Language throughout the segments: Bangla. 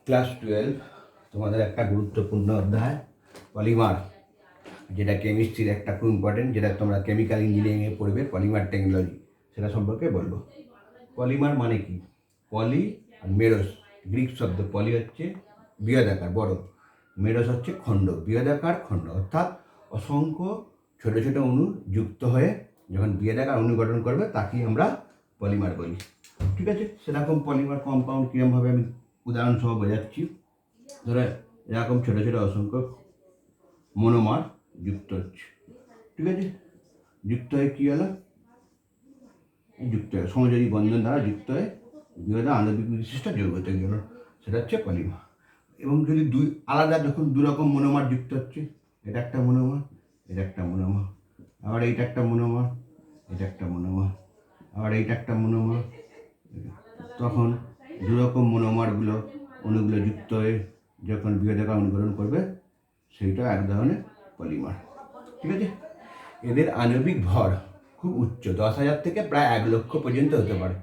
ক্লাস 12 তোমাদের একটা গুরুত্বপূর্ণ অধ্যায় পলিমার, যেটা কেমিস্ট্রির একটা খুব ইম্পর্টেন্ট, যেটা তোমরা কেমিক্যাল ইঞ্জিনিয়ারিংয়ে পড়বে, পলিমার টেকনোলজি, সেটা সম্পর্কে বলবো। পলিমার মানে কি? পলি আর মেরস, গ্রিক শব্দ। পলি হচ্ছে বৃহদাকার বড়, মেরস হচ্ছে খণ্ড, বৃহদাকার খণ্ড, অর্থাৎ অসংখ্য ছোট ছোট অণু যুক্ত হয়ে যখন বৃহদাকার অণু গঠন করবে তাকেই আমরা পলিমার বলি। ঠিক আছে, সেরকম পলিমার কম্পাউন্ড কীরকমভাবে আমি উদাহরণসহ বোঝাচ্ছি। ধরো এরকম ছোটো ছোটো অসংখ্য মনোমার যুক্ত হচ্ছে, ঠিক আছে, যুক্ত হয়ে কী হলো? যুক্ত হয়ে সমযোজী বন্ধন দ্বারা যুক্ত হয়ে বৃহৎ আণবিক বিশিষ্ট যৌগ তৈরি হলো, সেটা হচ্ছে পলিমার। এবং যদি আলাদা যখন দুরকম মনোমার যুক্ত হচ্ছে, এটা একটা মনোমার, এটা একটা মনোমার, আবার এইটা একটা মনোমার, এটা একটা মনোমার, আবার এইটা একটা মনোমার, তখন দুরকম মনোমারগুলো অণুগুলো যুক্ত হয়ে যখন বৃহদাকার অনুকরণ করবে, সেইটা এক ধরনের পলিমার। ঠিক আছে, এদের আণবিক ভর খুব উচ্চ, 10,000 থেকে প্রায় 1,00,000 পর্যন্ত হতে পারে।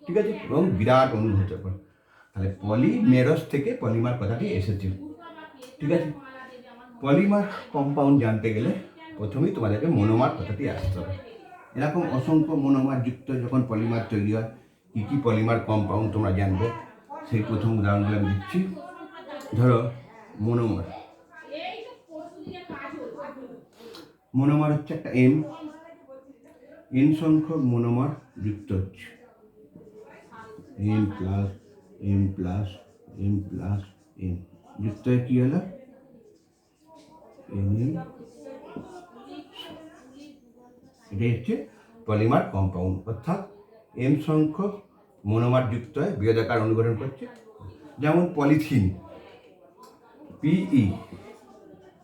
ঠিক আছে, এবং বিরাট অণু হতে পারে। তাহলে পলিমেরস থেকে পলিমার কথাটি এসেছে। ঠিক আছে, পলিমার কম্পাউন্ড জানতে গেলে প্রথমেই তোমাদেরকে মনোমার কথাটি আসতে হবে। এরকম অসংখ্য মনোমার যুক্ত যখন পলিমার তৈরি হয়, কী কী পলিমার কম্পাউন্ড তোমরা জানবে, সেই প্রথম উদাহরণগুলো আমি দিচ্ছি। ধরো মনোমার, মনোমার হচ্ছে একটা এন সংখ্যক মনোমার যুক্ত হচ্ছে, M plus M plus M plus M যুক্ত হয়ে কী হলো? এটাই হচ্ছে পলিমার কম্পাউন্ড, অর্থাৎ এম সংখ্যক মনোমার যুক্ত হয়ে বৃহদাকার অনুগঠন করছে। যেমন পলিথিন, পিই,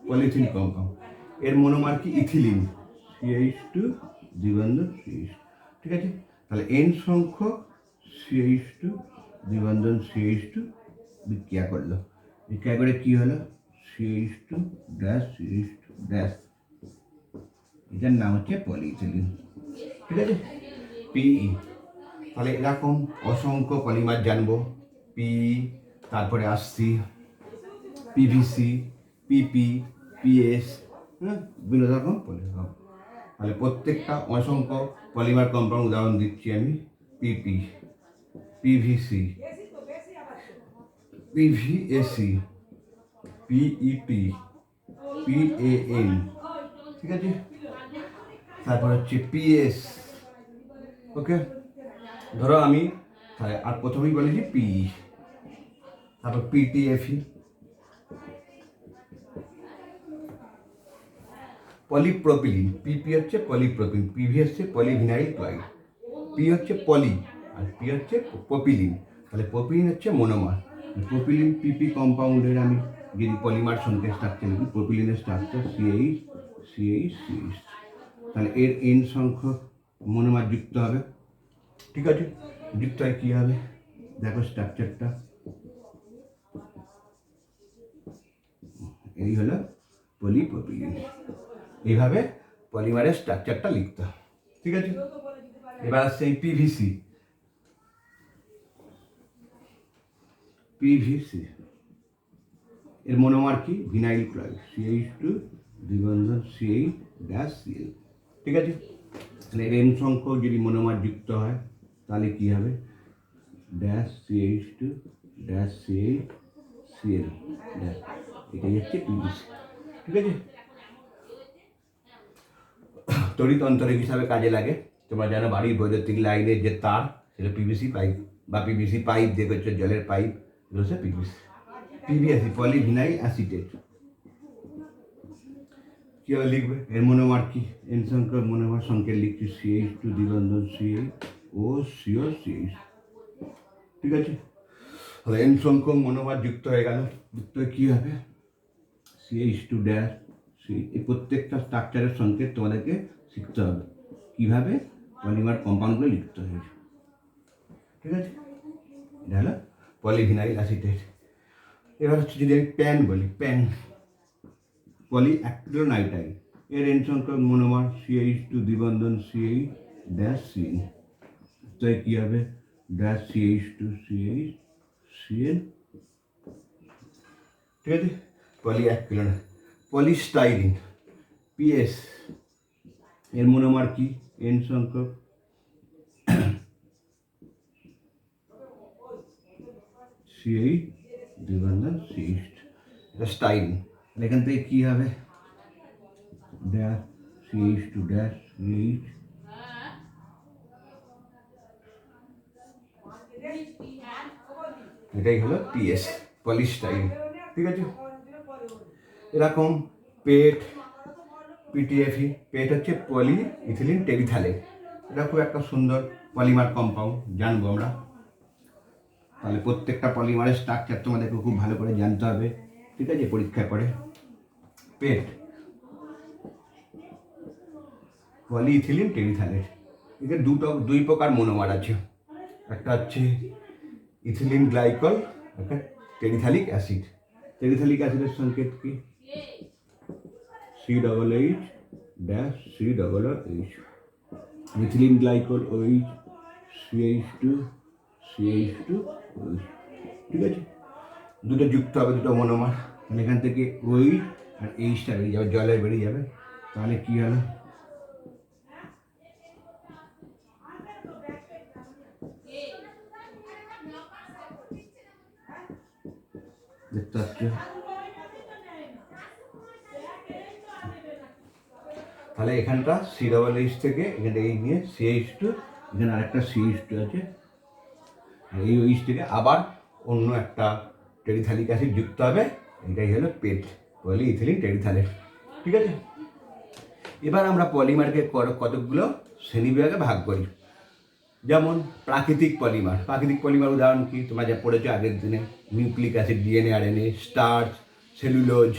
পলিথিন কম্পাউন্ড, এর মনোমার কি? ইথিলিন, CH2 দ্বিবন্ধন CH। ঠিক আছে, তাহলে এন সংখ্যক CH2 দ্বিবন্ধন CH2 বিক্রিয়া করলো, বিক্রিয়া করে কি হলো? CH2 ড্যাশ CH2 ড্যাশ, এটার নাম হচ্ছে পলিইথিলিন। ঠিক আছে, পিই। তাহলে এরকম অসংখ্য পলিমার জানবো। পিই, তারপরে আসছি পিভিসি, পিপি, পিএস, বিভিন্ন রকম পলিমার। তাহলে প্রত্যেকটা অসংখ্য পলিমার কম্পাউন্ড উদাহরণ দিচ্ছি আমি। পিপি, পিভিসি, পিভিএসি, পিইপি, পিএএন। ঠিক আছে, তারপর হচ্ছে পিএস। ওকে, ধরো আমি আর প্রথমেই বলেছি পিই, তারপর পিটিএফই, পলিপ্রোপিলিন। পিপি হচ্ছে পলিপ্রোপিলিন, পিভি হচ্ছে পলিভিনাইল ক্লোরাইড, পি হচ্ছে পলি আর পি হচ্ছে প্রোপিলিন। তাহলে প্রোপিলিন হচ্ছে মনোমার। প্রোপিলিন পিপি কম্পাউন্ডের আমি যদি পলিমার সংখ্যা স্ট্রাকচার লিখি, প্রোপিলিনের স্ট্রাকচার CH CH CH, তাহলে এর এন সংখ্যক মনোমার যুক্ত হবে। ঠিক আছে, যুক্ত হয় কী হবে? দেখো স্ট্রাকচারটা, এই হলো পলিপ্রোপিলিন। এইভাবে পলিমারের স্ট্রাকচারটা লিখতে হয়। ঠিক আছে, এবার আসছে এই পিভিসি। পিভিসি এর মনোমার কি? ভিনাইল ক্লোরাইড, CH2 দ্বিবন্ধন CH ড্যাশ Cl। ঠিক আছে, তাহলে এন সংখ্যক যদি মনোমার যুক্ত হয় তাহলে কি হবে? Dash CH2 dash CH Cl dash, এটাই হচ্ছে পিভিসি। ঠিক আছে, তড়িৎ অন্তরক হিসাবে কাজে লাগে। তোমরা জানো বাড়ির বৈদ্যুতিক লাইনের যে তার, সেটা পিভিসি পাইপ বা পিভিসি পাইপ দিয়ে হচ্ছে, জলের পাইপ, এগুলো হচ্ছে পিভিসি। পিভিএসি, polyvinyl acetate. কীভাবে লিখবে? এর মনোমার কি? এন সংখ্যক মনোমার সংকেত লিখছি CH2 দ্বিবন্ধন CH ও CO CH। ঠিক আছে, তাহলে এন সংখ্যক মনোমার যুক্ত হয়ে গেল, যুক্ত হয়ে কী হবে? CH2 dash CH। এই প্রত্যেকটা স্ট্রাকচারের সংকেত তোমাদেরকে শিখতে হবে, কীভাবে পলিমার কম্পাউন্ডগুলো লিখতে হয়েছে। ঠিক আছে, এটা হলো পলিভিনাইল অ্যাসিটেট। এবার হচ্ছে যদি আমি প্যান বলি, প্যান, পলিঅ্যাক্রিলোনাইট্রাইল, এর এন সংখ্যক মনোমার CH2 দ্বিবন্ধন CH ড্যাশ CN। তাই কী হবে? ড্যাশ CH2 CH CN ঠিক আছে, পলি 1 কিলো না। পলিস্টাইরিন পিএস এর মনোমার কি? এন সংখ্যক সিএইচ সিএইচ, এটা স্টাইরিন। এখান থেকে কী হবে? Dash CH two dash CH, এটাই হলো পিএস, পলিস্টাইরিন। ঠিক আছে, এরকম পেট পিটিএফই, পেট হচ্ছে পলি ইথিলিন টেরিথালেট। এটা খুব একটা সুন্দর পলিমার কম্পাউন্ড, জানবো আমরা। তাহলে প্রত্যেকটা পলিমারের স্ট্রাকচার তোমাদেরকে খুব ভালো করে জানতে হবে, ঠিক আছে, পরীক্ষা করে। পেট পলি ইথিলিন টেরিথালেট, এদের দুই প্রকার মনোমার আছে। একটা হচ্ছে ইথিলিন গ্লাইকল, একটা টেরিথালিক অ্যাসিড। টেরিথালিক অ্যাসিডের সংকেত কি? COOH dash COOH। Ethylene glycol OH, CH2CH2OH। ঠিক আছে, দুটো যুক্ত হবে, দুটো মনোমার। তাহলে এখান থেকে OH আর এইচটা বেরিয়ে যাবে, জলে বেরিয়ে যাবে। তাহলে কী হলো? দেখতে পাচ্ছ? তাহলে এখানটা COOH থেকে এখানে এই নিয়ে CH2, এখানে আরেকটা CH2 আছে, এই OH থেকে আবার অন্য একটা টেরিথালিক অ্যাসিড যুক্ত হবে। এটাই হলো পেট, পলি ইথিলিন টেরিথালেট। ঠিক আছে, এবার আমরা পলিমারকে কতগুলো শ্রেণীবিভাগে ভাগ করি। যেমন প্রাকৃতিক পলিমার। প্রাকৃতিক পলিমার উদাহরণ কি? তোমরা যা পড়েছো আগের দিনে, nucleic acid, DNA RNA, starch, cellulose,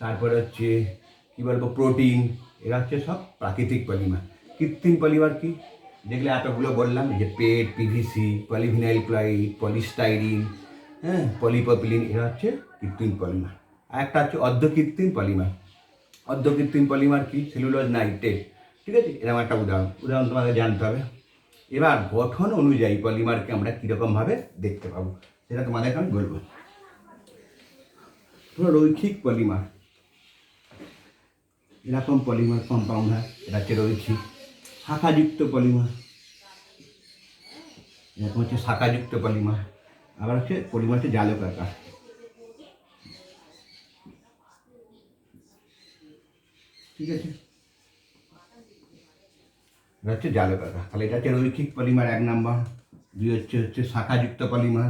তারপরে হচ্ছে কী বলবো, প্রোটিন, এরা হচ্ছে সব প্রাকৃতিক পলিমার। কৃত্রিম পলিমার কি? যেগুলো এতগুলো বললাম, যে পেট, পিভিসি, পলিভিনাইল ক্লোরাইড, পলিস্টাইরিন, হ্যাঁ, পলিপ্রপিলিন, এরা হচ্ছে কৃত্রিম পলিমার। আর একটা হচ্ছে অর্ধকৃত্রিম পলিমার। অর্ধকৃত্রিম পলিমার কি? Cellulose nitrate. ঠিক আছে, এরকম একটা উদাহরণ তোমাকে জানতে হবে। এবার গঠন অনুযায়ী পলিমারকে আমরা কীরকমভাবে দেখতে পাবো সেটা তোমাদেরকে আমি বলবো। রৈখিক পলিমার, এরকম পলিমার কম্পাউন্ড হয়, এটা হচ্ছে রৈখিক। শাখাযুক্ত পলিমার, এরকম হচ্ছে শাখাযুক্ত পলিমার। আবার হচ্ছে পলিমার হচ্ছে জালকাকার। ঠিক আছে, এটা হচ্ছে জালকাকার। তাহলে এটা হচ্ছে রৈখিক পলিমার 1 নম্বর। 2 হচ্ছে শাখাযুক্ত পলিমার।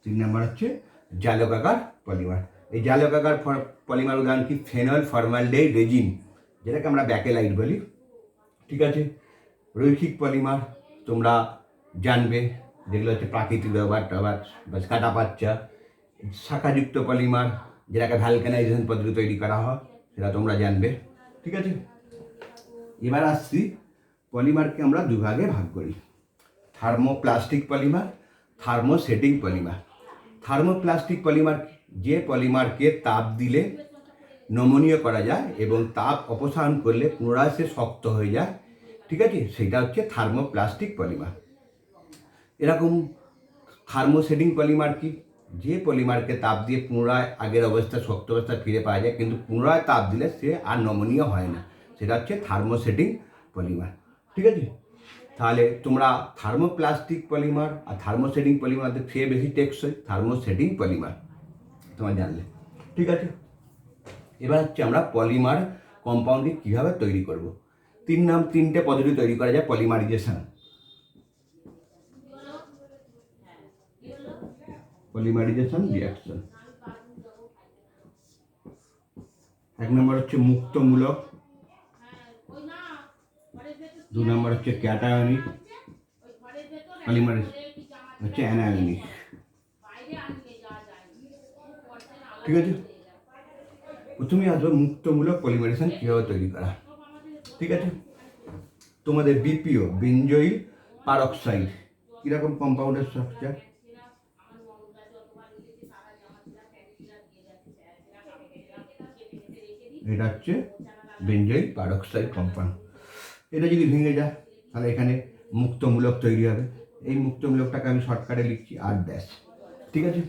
3 নম্বর হচ্ছে জালকাকার পলিমার। এই জালকাকার পলিমার উদাহরণ কি? ফেনল ফর্মালডিহাইড রেজিন, যেটাকে আমরা ব্যাকেলাইট বলি। ঠিক আছে, রৈখিক পলিমার তোমরা জানবে, যেগুলো হচ্ছে প্রাকৃতিক ব্যবহার বা কাটা পাচ্চা। শাখাযুক্ত পলিমার, যেটাকে ভ্যালকানাইজেশন পদ্ধতি তৈরি করা হয়, সেটা তোমরা জানবে। ঠিক আছে, এবার আসছি পলিমারকে আমরা দুভাগে ভাগ করি। Thermoplastic polymer, thermosetting polymer. Thermoplastic polymer, যে পলিমারকে তাপ দিলে নমনীয় করা যায় এবং তাপ অপসারণ করলে পুনরায় সে শক্ত হয়ে যায়। ঠিক আছে, সেটা হচ্ছে থার্মোপ্লাস্টিক পলিমার। এরকম থার্মোসেটিং পলিমার কি? যে পলিমারকে তাপ দিয়ে পুনরায় আগের অবস্থা, শক্ত অবস্থা ফিরে পাওয়া যায়, কিন্তু পুনরায় তাপ দিলে সে আর নমনীয় হয় না, সেটা হচ্ছে থার্মোসেটিং পলিমার। ঠিক আছে, তাহলে তোমরা থার্মোপ্লাস্টিক পলিমার আর থার্মোসেটিং পলিমার খেয়ে বেশি টেকসই থার্মোসেটিং পলিমার তোমার জানলে। ঠিক আছে, এবার হচ্ছে আমরা পলিমার কম্পাউন্ডকে কীভাবে তৈরি করব। 3টে পদ্ধতি তৈরি করা যায় পলিমারাইজেশন। Polymerisation reaction. 1 নম্বর হচ্ছে মুক্তমূলক, 2 নম্বর হচ্ছে ক্যাটায়নিক, পলিমারেজ হচ্ছে অ্যানায়নিক। ঠিক আছে, প্রথমে আসবে মুক্তমূলক পলিমারেশন কীভাবে তৈরি করা। ঠিক আছে, তোমাদের বিপিও, বেনজোইল পারক্সাইড, কীরকম কম্পাউন্ডের স্ট্রাকচার? এটা হচ্ছে বেনজোইল পারক্সাইড কম্পাউন্ড। এটা যদি ভেঙে যায় তাহলে এখানে মুক্তমূলক তৈরি হবে। এই মুক্তমূলকটাকে আমি শর্টকাটে লিখছি R ড্যাশ। ঠিক আছে,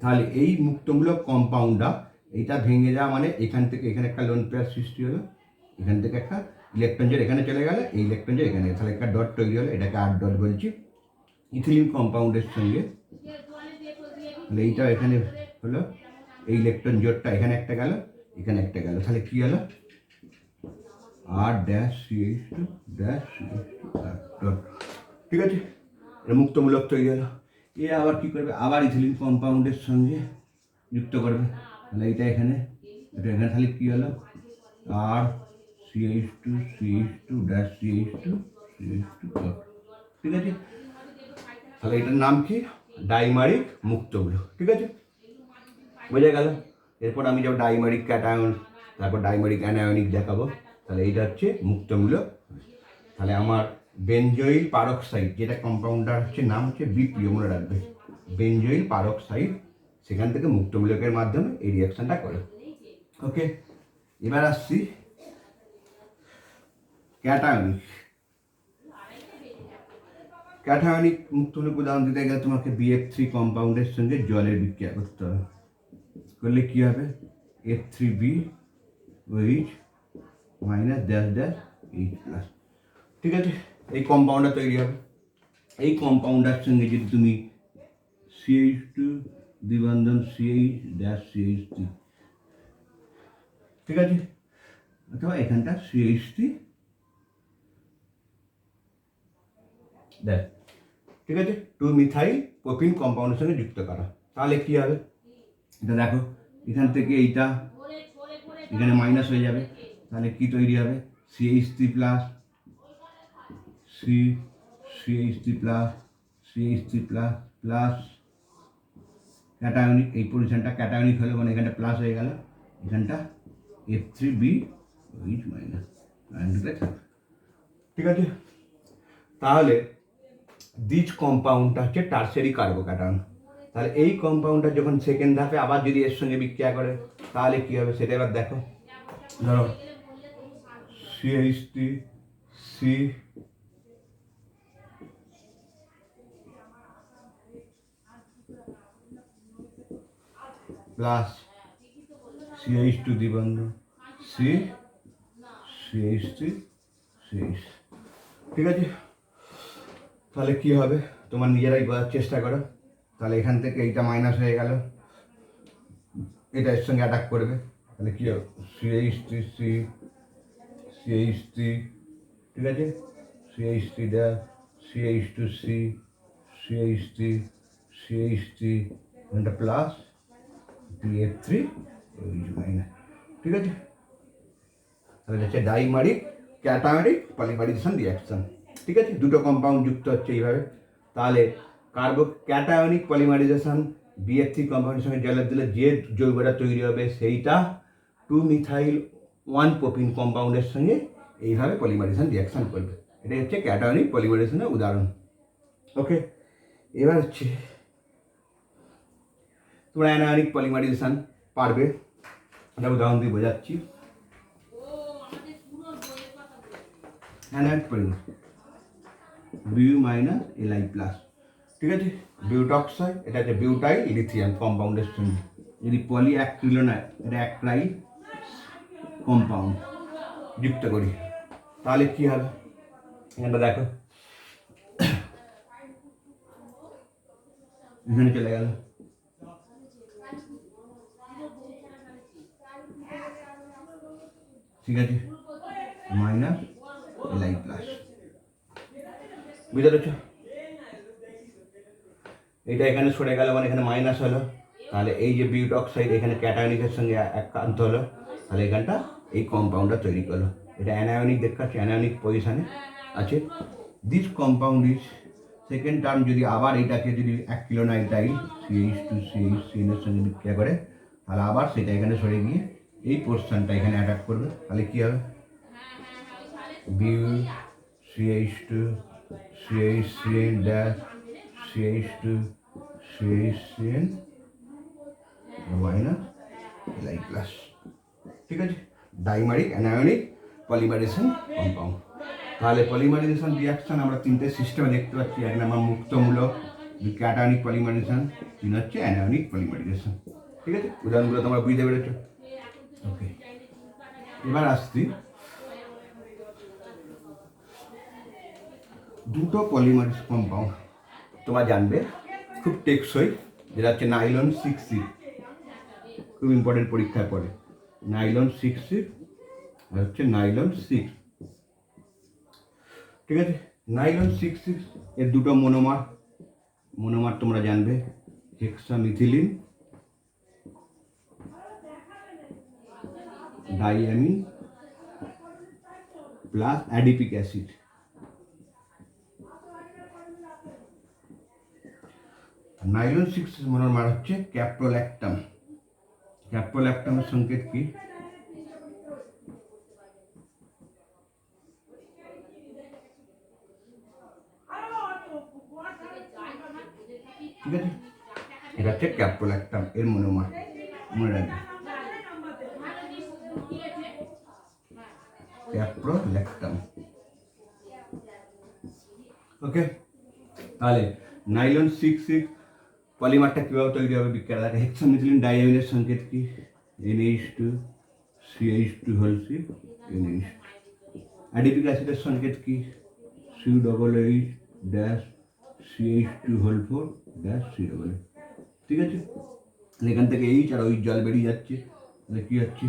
তাহলে এই মুক্তমূলক কম্পাউন্ডটা এইটা ভেঙে যাওয়া মানে এখান থেকে এখানে একটা লোন পেয়ার সৃষ্টি হলো, এখান থেকে একটা ইলেকট্রন জোড় এখানে চলে গেল, এই ইলেকট্রন জোড় এখানে, তাহলে একটা ডট তৈরি হলো, এটাকে আর ডট বলছি। ইথিলিন কম্পাউন্ডের সঙ্গে তাহলে এইটা এখানে হলো, এই ইলেকট্রন জোড়টা এখানে একটা গেল, এখানে একটা গেল, তাহলে কী হলো আর dash CH2 dash CH2 dot. ঠিক আছে, এটা মুক্তমূলক তৈরি হলো। এ আবার কী করবে, আবার ইথিলিন কম্পাউন্ডের সঙ্গে যুক্ত করবে, তাহলে এইটা এখানে, এটা এখানে, তাহলে কী হলো আর CH2 ড্যাশ CH2 ডট। ঠিক আছে, তাহলে এটার নাম কি, ডাইমারিক মুক্তমূলক। ঠিক আছে, বোঝা গেল। এরপর আমি যাব ডাইমারিক ক্যাটায়ন, তারপর ডাইমারিক অ্যানায়নিক দেখাবো। তাহলে এইটা হচ্ছে মুক্তমূলক। তাহলে আমার বেনজোইল পারক্সাইড, যেটা কম্পাউন্ডার হচ্ছে নাম হচ্ছে BPO, মনে রাখবে, বেনজোইল পারক্সাইড, সেখান থেকে মুক্তমূলকের মাধ্যমে এই রিয়াকশানটা করে। ওকে, এবার আসছি ক্যাটায়নিক। ক্যাটায়নিক মুক্তমূলক উদাহরণ দিতে গেলে তোমাকে BF3 কম্পাউন্ডের সঙ্গে জলের বিক্রিয়া করতে হবে। করলে কী হবে, F3B OH minus dash dash H plus. ঠিক আছে, এই কম্পাউন্ডার তৈরি হবে। এই কম্পাউন্ডার সঙ্গে যদি তুমি CH2 দ্বিবন্ধন CH ড্যাশ CH3, ঠিক আছে, অথবা এখানটা CH3 দেখ, ঠিক আছে, 2 মিথাইল প্রোপিন কম্পাউন্ডের সঙ্গে যুক্ত করা, তাহলে কী হবে, এটা দেখো, এখান থেকে এইটা এখানে মাইনাস হয়ে যাবে, তাহলে কি তৈরি হবে, CH3 plus CH3 plus CH3 plus plus cationic, এই পজিশনটা ক্যাটায়নিক হলো মানে এখানটা প্লাস হয়ে গেল, এখানটা F3B OH মাইনাস। ঠিক আছে, তাহলে দ্বিজ কম্পাউন্ডটা হচ্ছে টারশিয়ারি কার্বোক্যাটায়ন। তাহলে এই কম্পাউন্ডটা যখন সেকেন্ড ধাপে আবার যদি এর সঙ্গে বিক্রিয়া করে তাহলে কী হবে সেটা এবার দেখো। ধরো CH3 C plus CH2 দ্বিবন্ধন CH3 CH। ঠিক আছে, তাহলে কী হবে তোমার নিজেরাই বোঝার চেষ্টা করো। তাহলে এখান থেকে এইটা মাইনাস হয়ে গেল, এটা এর সঙ্গে অ্যাটাক করবে, তাহলে কী হবে CH3 CH3, ঠিক আছে, CH3 dash CH2 CH3 CH3 এটা প্লাস BF3 মাইনাস। ঠিক আছে, তাহলে হচ্ছে ডাইমারিক ক্যাটায়নিক পলিমারাইজেশন রিয়াকশন। ঠিক আছে, দুটো কম্পাউন্ড যুক্ত হচ্ছে এইভাবে। তাহলে ক্যাটায়নিক পলিমারাইজেশন BF3 কম্পাউন্ডের সঙ্গে জলের দিলে যে যৌগটা তৈরি হবে সেইটা 2 মিথাইল 1 প্রোপিন কম্পাউন্ডের সঙ্গে এইভাবে পলিমারাইজেশন রিয়াকশন করবে। এটাই হচ্ছে ক্যাটায়নিক পলিমারাইজেশনের উদাহরণ। ওকে, এবার হচ্ছে তোমরা অ্যানায়নিক পলিমারাইজেশন পারবে, এটা উদাহরণ দিয়ে বোঝাচ্ছি। অ্যানায়নিক পলিমারাইজেশন বিউ মাইনাস Li প্লাস, ঠিক আছে, বিউটক্সাইড, এটা হচ্ছে বিউটাইল লিথিয়াম কম্পাউন্ডের সঙ্গে যদি পলি অ্যাক্রিলোনাইড, এটা অ্যাক্রাইল কম্পাউন্ড যুক্ত করি তাহলে কী হবে, এখানটা দেখো, এখানে চলে গেল, ঠিক আছে, মাইনাস Li প্লাস, বুঝতে পেরেছ? এটা এখানে সরে গেল মানে এখানে মাইনাস হলো, তাহলে এই যে বিউটক্সাইড এখানে ক্যাটায়নিকের সঙ্গে একান্ত হলো, তাহলে এখানটা এই কম্পাউন্ডটা তৈরি করলো। এটা অ্যানায়নিক দেখাচ্ছে, অ্যানায়নিক পজিশানে আছে। This compound is second term যদি আবার এইটাকে যদি অ্যাক্রিলোনাইট্রাইল CH2CH3 এর সঙ্গে বিক্রিয়া করে তাহলে আবার সেটা এখানে সরে গিয়ে এই পোর্শনটা এখানে অ্যাটাক করবে, তাহলে কী হবে, বিউ CH2 CH3 dash CH2 CH3 minus Li plus. ঠিক আছে, ডাইমারিক অ্যানায়নিক পলিমারাইজেশন কম্পাউন্ড। তাহলে পলিমারাইজেশন রিয়াকশন আমরা তিনটে সিস্টেমে দেখতে পাচ্ছি। এক নম্বর মুক্তমূলক, ক্যাটায়নিক পলিমারাইজেশন, 3 হচ্ছে অ্যানায়নিক পলিমারাইজেশন। ঠিক আছে, উদাহরণগুলো তোমরা বুঝতে পেরেছো। ওকে, এবার আসছি দুটো পলিমারেজ কম্পাউন্ড তোমরা জানবে খুব টেকসই, যেটা হচ্ছে নাইলন 6C, খুব ইম্পর্টেন্ট পরীক্ষায় পড়ে। নাইলন 6C আর হচ্ছে নাইলন 6। ঠিক আছে, নাইলন 6C এর দুটো মনোমার তোমরা জানবে, hexamethylene diamine plus adipic acid. Nylon 6 monomer হচ্ছে ক্যাপ্রোল্যাক্টাম। ক্যাপ্রোল্যাক্টামের সংকেত কি? ঠিক আছে, এটা হচ্ছে ক্যাপ্রোল্যাক্টাম এর মনোমার, মনে রাখবে ক্যাপ্রোল্যাক্টাম। ওকে, তাহলে নাইলন 6C পলিমারটা কীভাবে তৈরি হবে বিজ্ঞান দেখা। হেক্সামিথিলিন ডাইঅ্যামিনের সংকেত কি? NH2 CH2 whole C NH2। Adipic অ্যাসিডের সংকেত কি? COOH dash CH2 whole 4 dash COOH। ঠিক আছে, এখান থেকে এইচ আর ওই জল বেরিয়ে যাচ্ছে, তাহলে কি হচ্ছে?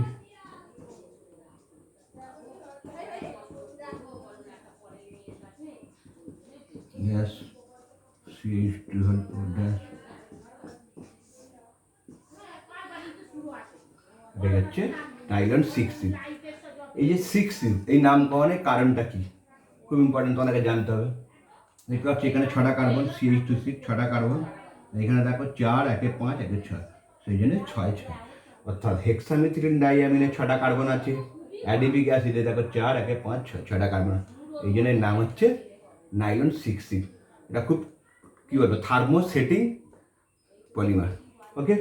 গ্যাস CH2 হোল 4 ড্যাশ, এটা হচ্ছে নাইলন 6C। এই যে 6C এই নামকরণের কারণটা কি? খুব ইম্পর্টেন্ট, তোমাদেরকে জানতে হবে। দেখতে পাচ্ছি এখানে 6টা কার্বন, CH2 6টা কার্বন, এখানে দেখো 4 1 5 1 6, সেই জন্য 6 6। অর্থাৎ হেক্সামিথিলিন ডাইঅ্যামিনে 6টা কার্বন আছে, অ্যাডিপিক অ্যাসিডে দেখো 4 1 5 6, 6টা কার্বন, এই জন্য নাম হচ্ছে নাইলন 6C। এটা খুব কী বলবো, থার্মোসেটিং পলিমার। ওকে,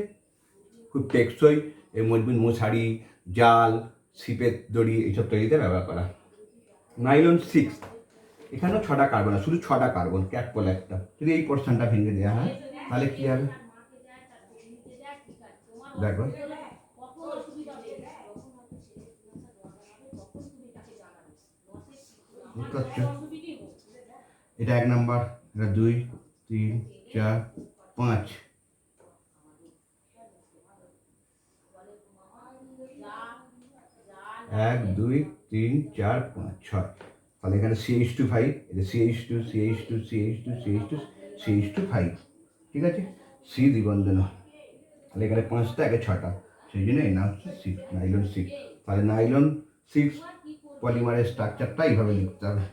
খুব টেকসই, এই মজবুত মশারি, জাল, ছিপের দড়ি এইসব তৈরিতে ব্যবহার করা। নাইলন 6 এখানেও 6টা কার্বন, শুধু 6টা কার্বন, ক্যাপ্রোল্যাক্টাম। যদি এই পোর্শনটা ভেঙে দেওয়া হয় তাহলে কী হবে দেখো, বুঝতে পারছো? এটা 1 নাম্বার, এটা 2 3 4 5, 1 2 3 4 5 6। তাহলে এখানে CH2 5, এটা CH2 CH2 CH2 CH2 CH2 5। ঠিক আছে, C দ্বিবন্ধন, তাহলে এখানে 5টা, একে 6টা, সেই জন্য এই নাম হচ্ছে 6, নাইলন 6। তাহলে নাইলন 6 পলিমারের স্ট্রাকচারটা এইভাবে লিখতে হবে।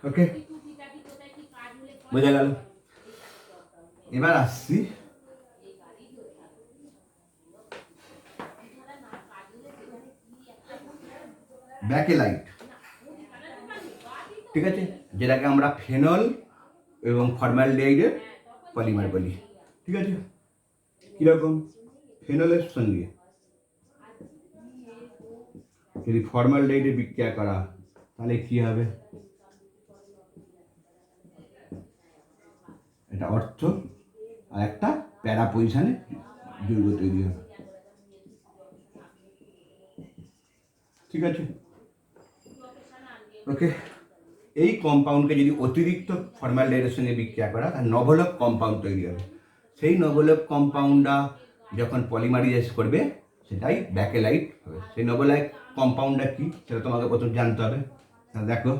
ওকে, বোঝা গেল। এবার আসছি ব্যাকেলাইট। ঠিক আছে, যেটাকে আমরা ফেনল এবং ফর্মালডিহাইডের পলিমার বলি। ঠিক আছে, কীরকম? ফেনলের সঙ্গে যদি ফর্মালডিহাইডে বিক্রিয়া করা তাহলে কী হবে? এটা অর্থ আর একটা প্যারা পজিশনে যৌগ তৈরি হবে। ঠিক আছে, ওকে। এই কম্পাউন্ডকে যদি অতিরিক্ত ফর্মালডিহাইডের সঙ্গে বিক্রিয়া করা তার নভোলক কম্পাউন্ড তৈরি হবে। সেই নভোলক কম্পাউন্ডটা যখন পলিমারাইজ করবে সেটাই ব্যাকেলাইট হবে। সেই নভোলক কম্পাউন্ডটা কি সেটা তোমাকে প্রথম জানতে হবে। দেখো,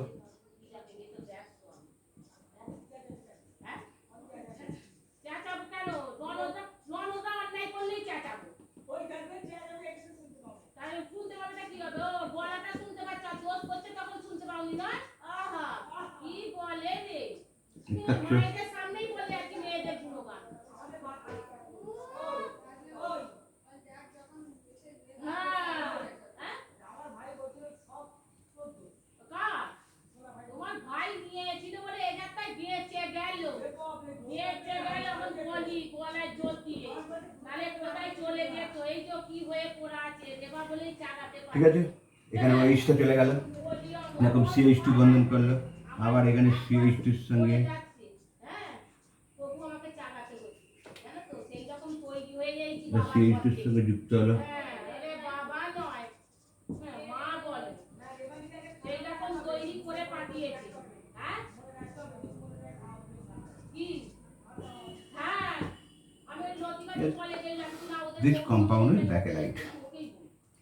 ঠিক আছে, এখানে এইচটা চলে গেল, এরকম CH2 বন্ধন করলো, আবার এখানে CH2 এর সঙ্গে সিএইচটির সঙ্গে যুক্ত হলো। This compound is bakelite.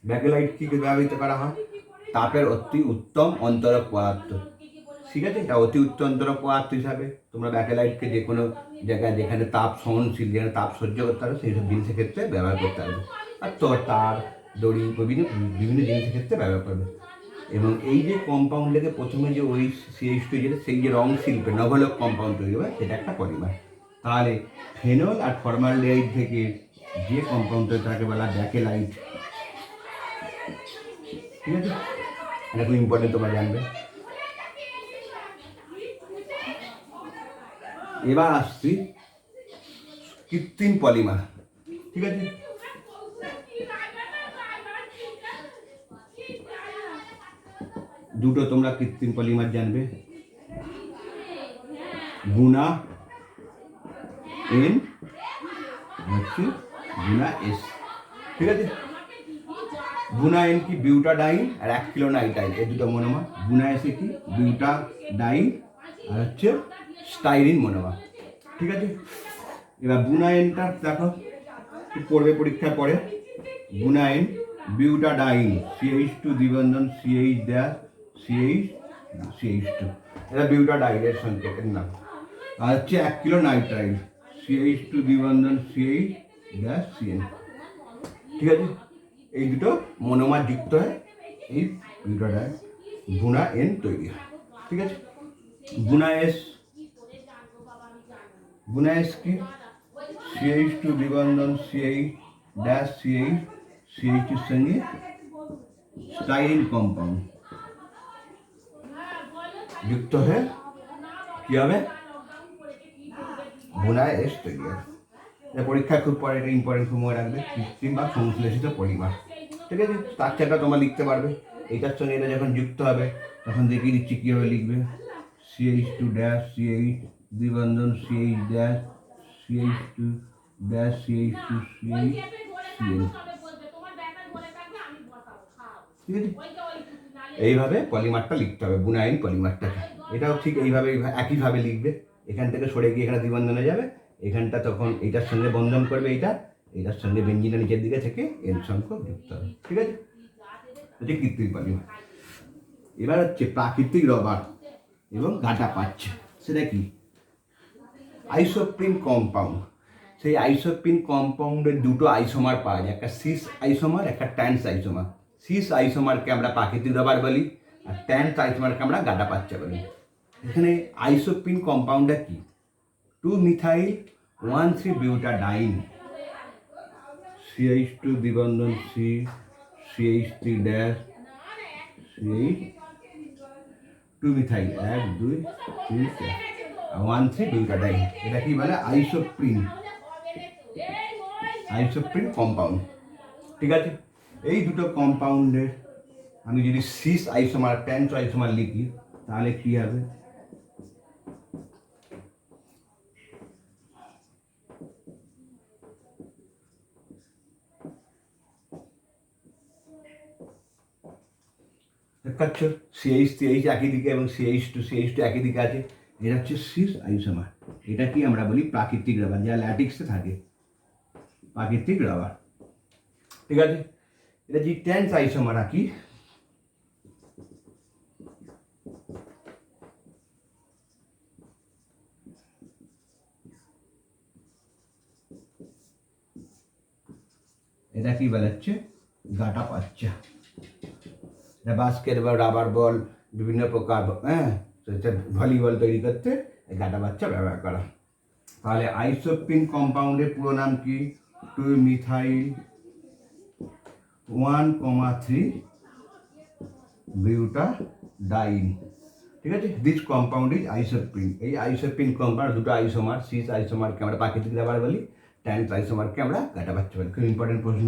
Bakelite কি ব্যবহৃত করা হয়? তাপের অতি উত্তম অন্তরক পদার্থ, ঠিক আছে? এটা অতি উত্তম অন্তরক পদার্থ হিসাবে তোমরা ব্যাকেলাইটকে যে কোনো জায়গায় যেখানে তাপ সহনশীল, যেখানে তাপ সহ্য করতে পারবে সেই সব জিনিসের ক্ষেত্রে ব্যবহার করতে পারবে। আর তার দড়ি বিভিন্ন জিনিসের ক্ষেত্রে ব্যবহার করবে। এবং এই যে কম্পাউন্ডটাকে প্রথমে যে ওই CH2 যেটা সেই যে রং শিল্পে নভলক কম্পাউন্ড তৈরি হবে সেটা একটা পলিমার। তাহলে ফেনল আর ফর্মালডিহাইড থেকে যে কম্পাউন্ড তৈরি তাকে বলা ব্যাকেলাইট, ঠিক আছে? এটা খুব ইম্পর্টেন্ট, তোমরা জানবে। এবার আসছি কৃত্রিম পলিমার, ঠিক আছে? দুটো তোমরা কৃত্রিম পলিমার জানবে, গুণা N হচ্ছে গুণা S, ঠিক আছে? গুণা N কি বিউটাডাইন আর 1 কিলো নাইট্রাইল, এই দুটো মনোমার। গুণা S কি বিউটাডাইন আর হচ্ছে স্টাইরিন মনোমার, ঠিক আছে? এবার গুণা Nটা দেখো পড়বে পরীক্ষায় পড়ে। গুণা N বিউটাডাইন CH2 দ্বিবন্ধন CH ড্যাশ CH2, এটা বিউটাডাইনের সংকেতের নাম। আর হচ্ছে 1 কিলো নাইট্রাইল CH2 দ্বিবন্ধন CH ড্যাশ CN, ঠিক আছে? এই দুটো মনোমার যুক্ত হয় এই বিউটাডাইন গুণা N তৈরি হয়, ঠিক আছে? গুণা S কি CH2 দ্বিবন্ধন CH ড্যাশ CH2 এর সঙ্গে স্টাইরিন কম্পাউন্ড যুক্ত হয়ে কি হবে? গুণা S তৈরি হয়। পরীক্ষা খুব পরে, এটা ইম্পর্টেন্ট, খুব মনে রাখবে। কৃত্রিম বা সংশ্লেষিত পলিমার, ঠিক আছে? স্ট্রাকচারটা তোমরা লিখতে পারবে। এটার সঙ্গে এটা যখন যুক্ত হবে তখন দেখিয়ে দিচ্ছি কীভাবে লিখবে। CH2 dash CH দ্বিবন্ধন CH dash CH2 dash CH2 CH CN, ঠিক আছে? এইভাবে পলিমারটা লিখতে হবে, বুনাইন পলিমারটাকে। এটাও ঠিক এইভাবে একইভাবে লিখবে। এখান থেকে সরে গিয়ে এখানে দ্বিবন্ধনে যাবে, এখানটা তখন এইটার সঙ্গে বন্ধন করবে, এইটার সঙ্গে বেঞ্জিনটা নিচের দিকে থেকে N সংখ্যক যুক্ত হবে, ঠিক আছে? হচ্ছে কৃত্রিম পলিমার। এবার হচ্ছে প্রাকৃতিক রবার এবং গাঁটা পাচ্ছ, সেটা কি? Isoprene compound. সেই আইসোপ্রিন কম্পাউন্ডের দুটো আইসোমার পাওয়া যায়, একটা সিস আইসোমার, একটা ট্যান্স আইসোমার। সিস আইসোমারকে আমরা প্রাকৃতিক রবার বলি, আর ট্যান্স আইসোমারকে আমরা গাঁটা পাচ্চা বলি। এখানে আইসোপ্রিন কম্পাউন্ডটা কি? 2-মিথাইল 1,3-বিউটাডাইন CH2 দ্বিবন্ধন C CH3 dash CH 2-মিথাইল 1 2 3 4 1,3-বিউটাডাইন। এটা কি বলে? আইসোপ্রিন কম্পাউন্ড, ঠিক আছে? এই দুটো কম্পাউন্ডের আমি যদি সিস আইসোমার ট্যান্স আইসোমার লিখি তাহলে কি হবে? দেখাচ্ছ CH একই দিকে এবং CH2 একই দিকে আছে। এটা হচ্ছে সিস আইসোমার। এটা কি আমরা বলি? প্রাকৃতিক রাবার, যা ল্যাটিক্সে থাকে, প্রাকৃতিক রাবার, ঠিক আছে? এটা যে ট্যান্স আইসোমার কি? এটা কি বলাচ্ছে? গাঁটা পাচ্চা। এটা বাস্কেট বল, রাবার বল, বিভিন্ন প্রকার ভলিবল তৈরি করতে গাঁটা বাচ্চা ব্যবহার করা। তাহলে আইসোপ্রিন কম্পাউন্ডের পুরো নাম কি? 2-মিথাইল 1,3-বিউটাডাইন, ঠিক আছে? This compound is isoprene. এই আইসোপ্রিন কম্পাউন্ড দুটো আইসোমার, সিস আইসোমারকে আমরা প্রাকৃতিক রাবার বলি, ট্যান্স আইসোমারকে আমরা গাঁটা বাচ্চা বলি। খুব ইম্পর্টেন্ট প্রশ্ন,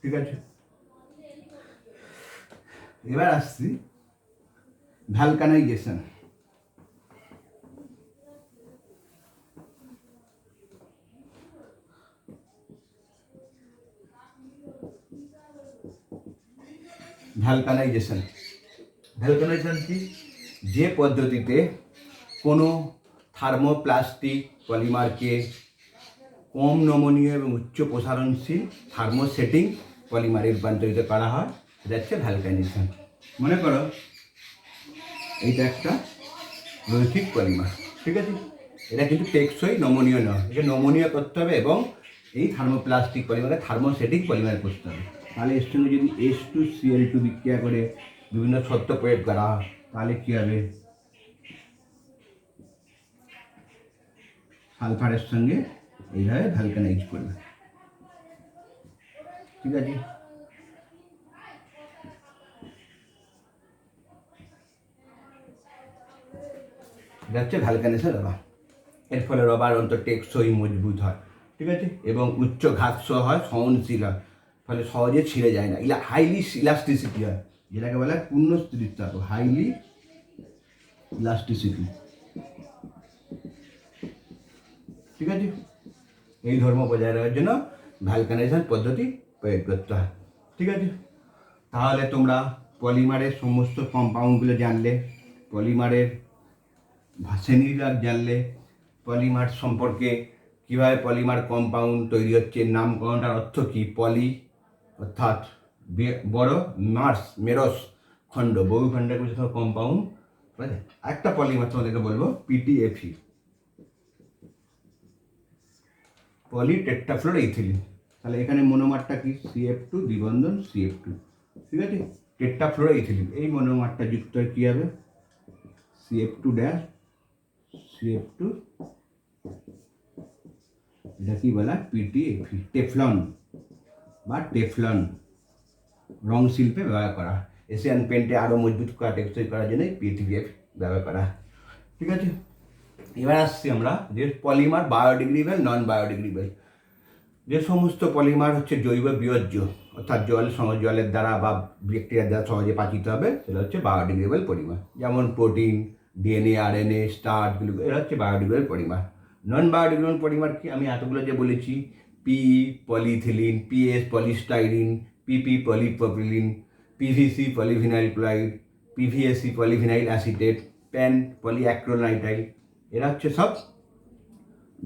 ঠিক আছে? এবার আসছি ভ্যালকানাইজেশন। ভ্যালকানাইজেশন। ভ্যালকানাইজেশন কি? যে পদ্ধতিতে কোনো থার্মোপ্লাস্টিক পলিমারকে কম নমনীয় এবং উচ্চ প্রসারণশীল থার্মোসেটিং পলিমারে রূপান্তরিত করা হয় সেটা হচ্ছে ভ্যালকানাইজেশন। মনে করো এইটা একটা রৈখিক পলিমার, ঠিক আছে? এটা কিন্তু টেকসই নমনীয় নয়, এটা নমনীয় করতে হবে এবং এই থার্মোপ্লাস্টিক পলিমারে থার্মোসেটিং পলিমার করতে হবে। তাহলে এর সঙ্গে যদি H2Cl2 বিক্রিয়া করে বিভিন্ন শর্ত প্রয়োগ করা হয় তাহলে কী হবে? সালফারের সঙ্গে এইভাবে ভ্যালকানাইজ করবে, ঠিক আছে? এটা হচ্ছে ভ্যালকানাইজেশন রবার। এর ফলে রবার অন্তত টেকসই মজবুত হয়, ঠিক আছে? এবং উচ্চ ঘাতসহ হয়, সহনশীল হয়, ফলে সহজে ছিঁড়ে যায় না। হাইলি ইলাস্টিসিটি হয়, যেটাকে বলা হয় পূর্ণ স্থিতিস্থাপক, হাইলি ইলাস্টিসিটি, ঠিক আছে? এই ধর্ম বজায় রাখার জন্য ভ্যালকানাইজেশন পদ্ধতি প্রয়োগ করতে হয়, ঠিক আছে? তাহলে তোমরা পলিমারের সমস্ত কম্পাউন্ডগুলো জানলে, পলিমারের শ্রেণীবিভাগ জানলে, পলিমার সম্পর্কে কীভাবে পলিমার কম্পাউন্ড তৈরি হচ্ছে, নামকরণটার অর্থ কী, পলি অর্থাৎ বড়, মার্স মেরস খণ্ড, বহু খণ্ডের কম্পাউন্ড। একটা পলিমার তোমাদেরকে বলবো PTFE, পলিটেট্রাফ্লোরোইথিলিন। তাহলে এখানে মনোমারটা কি? CF2 দ্বিবন্ধন CF2, ঠিক আছে? টেট্রাফ্লোরোইথিলিন, এই মনোমারটা যুক্ত হয় কী হবে? CF2 ড্যাশ CF2, এটা কি বলা? PTFE, টেফলন বা টেফলন রং শিল্পে ব্যবহার করা। এশিয়ান পেন্টে আরও মজবুত করা, টেকসই করার জন্য PTFE ব্যবহার করা, ঠিক আছে? এবার আসছি আমরা যে পলিমার বায়োডিগ্রেডেবল, নন বায়োডিগ্রেডেবল। যে সমস্ত পলিমার হচ্ছে জৈব বিয়োজ্য, অর্থাৎ জলের দ্বারা বা ব্যাকটেরিয়ার দ্বারা সহজে পাচিত হবে, সেটা হচ্ছে বায়োডিগ্রেডেবল পলিমার। যেমন protein, DNA, RNA, starch, glucose, এরা হচ্ছে biodegradable polymer. Non biodegradable polymer কি? আমি এতগুলো যে বলেছি, PE polyethylene, PS polystyrene, PP polypropylene, PVC polyvinyl chloride, PVSC polyvinyl acetate, pan polyacrylamide, এরা হচ্ছে সব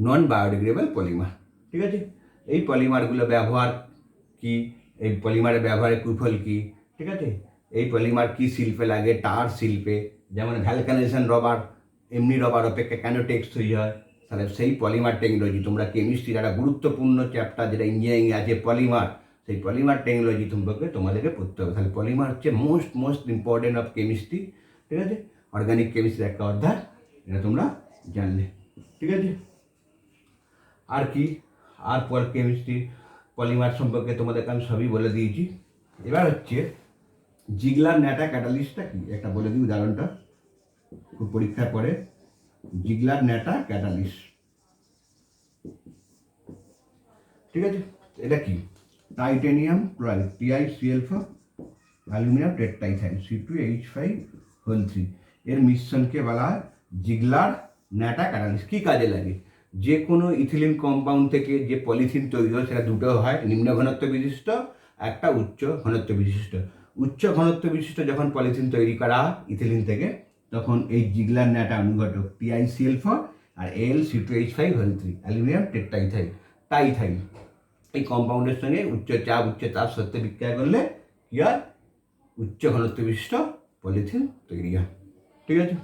নন বায়োডিগ্রেডেবল পলিমার, ঠিক আছে? এই পলিমারগুলো ব্যবহার কি, এই পলিমারের ব্যবহারের কুফল কি, ঠিক আছে? এই পলিমার কি শিল্পে লাগে? টার শিল্পে। যেমন ভ্যালকানাইজেশন রবার এমনি রবার অপেক্ষা কেন টেকসই হয়? তাহলে সেই পলিমার টেকনোলজি তোমরা কেমিস্ট্রির একটা গুরুত্বপূর্ণ চ্যাপ্টার যেটা ইঞ্জিনিয়ারিংয়ে আছে পলিমার, সেই পলিমার টেকনোলজি সম্পর্কে তোমাদেরকে পড়তে হবে। তাহলে পলিমার হচ্ছে মোস্ট ইম্পর্টেন্ট অফ কেমিস্ট্রি, ঠিক আছে? অর্গানিক কেমিস্ট্রির একটা অধ্যায়, এটা তোমরা জানলে, ঠিক আছে? আর কি? আর কেমিস্ট্রি পলিমার সম্পর্কে তোমাদেরকে আমি সবই বলে দিয়েছি। এবার হচ্ছে জিগলার ন্যাটা ক্যাটালিস্টটা কি, একটা বলে দিই উদাহরণটা, খুব পরীক্ষায় পড়ে। জিগলার ন্যাটা ক্যাটালিস্ট, ঠিক আছে? এটা কি? Titanium chloride TiCl4, aluminium টেট্রাইথাইল C2H5O3, এর মিশ্রণকে বলা হয় জিগলার ন্যাটা ক্যাটালিস্ট। কী কাজে লাগে? যে কোনো ইথিলিন কম্পাউন্ড থেকে যে পলিথিন তৈরি হয় সেটা দুটো হয়, নিম্ন ঘনত্ব বিশিষ্ট, একটা উচ্চ ঘনত্ব বিশিষ্ট। উচ্চ ঘনত্ব বিশিষ্ট যখন পলিথিন তৈরি করা হয় ইথিলিন থেকে, তখন এই জিগলার ন্যাটা অনুঘটক TiCl4 আর Al C2H5O3, অ্যালুমিনিয়াম টেট্রাইথাইল টাইথাইল, এই কম্পাউন্ডের সঙ্গে উচ্চ তাপ সত্ত্বে বিক্রিয়া করলে কী হয়? উচ্চ ঘনত্ব বিশিষ্ট পলিথিন তৈরি হয়, ঠিক আছে?